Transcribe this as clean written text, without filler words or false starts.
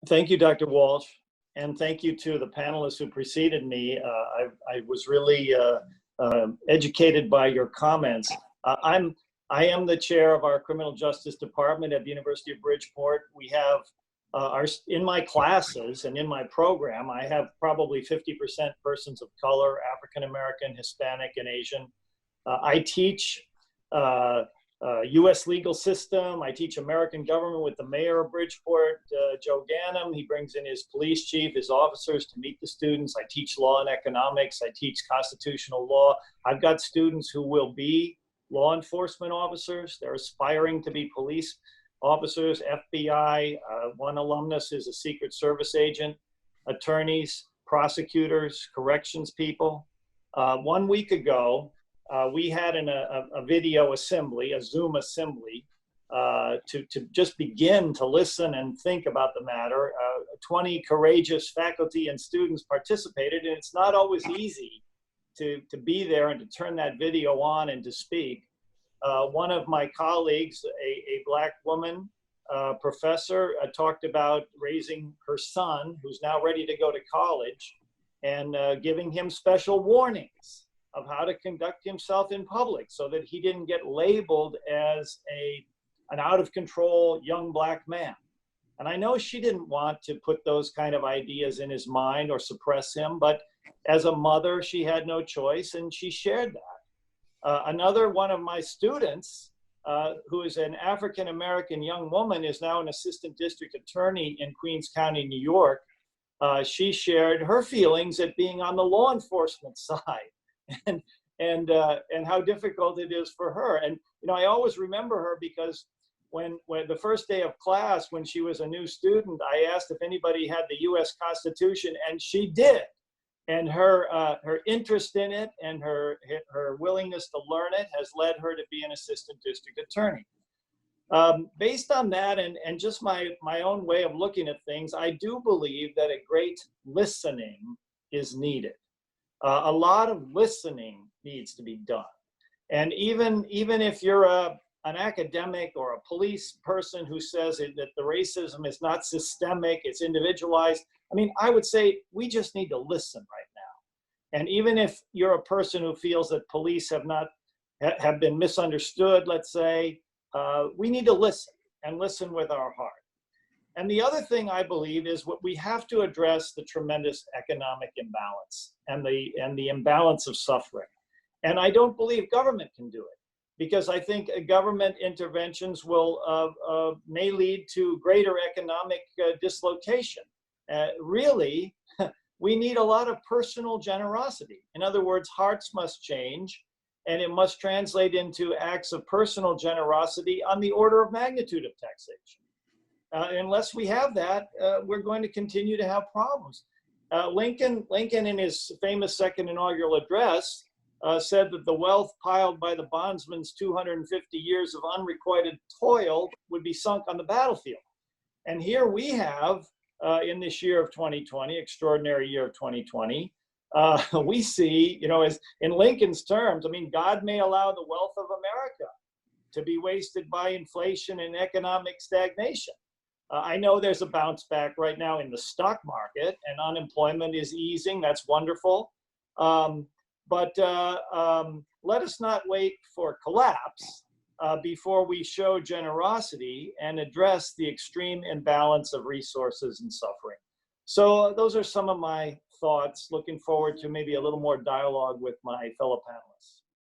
Thank you, Dr. Walsh, and thank you to the panelists who preceded me. I was really educated by your comments. I am the chair of our criminal justice department at the University of Bridgeport. We have in my classes and in my program, I have probably 50% persons of color, African American, Hispanic, and Asian. I teach U.S. legal system. I teach American government with the mayor of Bridgeport, Joe Ganim. He brings in his police chief, his officers to meet the students. I teach law and economics. I teach constitutional law. I've got students who will be law enforcement officers. They're aspiring to be police officers, FBI. One alumnus is a Secret Service agent, attorneys, prosecutors, corrections people. 1 week ago, we had a video assembly, a Zoom assembly, to just begin to listen and think about the matter. 20 courageous faculty and students participated, and it's not always easy to be there and to turn that video on and to speak. One of my colleagues, a Black woman professor, talked about raising her son, who's now ready to go to college, and giving him special warnings of how to conduct himself in public so that he didn't get labeled as an out-of-control young Black man. And I know she didn't want to put those kind of ideas in his mind or suppress him, but as a mother, she had no choice, and she shared that. Another one of my students, who is an African-American young woman, is now an assistant district attorney in Queens County, New York. She shared her feelings at being on the law enforcement side. And how difficult it is for her. And I always remember her because when the first day of class, when she was a new student, I asked if anybody had the U.S. Constitution, and she did. And her interest in it and her willingness to learn it has led her to be an assistant district attorney. Based on that and just my own way of looking at things, I do believe that a great listening is needed. A lot of listening needs to be done. And even if you're an academic or a police person who says that the racism is not systemic, it's individualized, I would say we just need to listen right now. And even if you're a person who feels that police have been misunderstood, let's say, we need to listen and listen with our heart. And the other thing I believe is what we have to address the tremendous economic imbalance and the imbalance of suffering. And I don't believe government can do it, because I think government interventions may lead to greater economic dislocation. Really, we need a lot of personal generosity. In other words, hearts must change, and it must translate into acts of personal generosity on the order of magnitude of taxation. Unless we have that, we're going to continue to have problems. Lincoln, in his famous second inaugural address, said that the wealth piled by the bondsman's 250 years of unrequited toil would be sunk on the battlefield. And here we have, in this year of 2020, extraordinary year of 2020, we see, as in Lincoln's terms, God may allow the wealth of America to be wasted by inflation and economic stagnation. I know there's a bounce back right now in the stock market, and unemployment is easing. That's wonderful. But let us not wait for collapse before we show generosity and address the extreme imbalance of resources and suffering. So those are some of my thoughts. Looking forward to maybe a little more dialogue with my fellow panelists.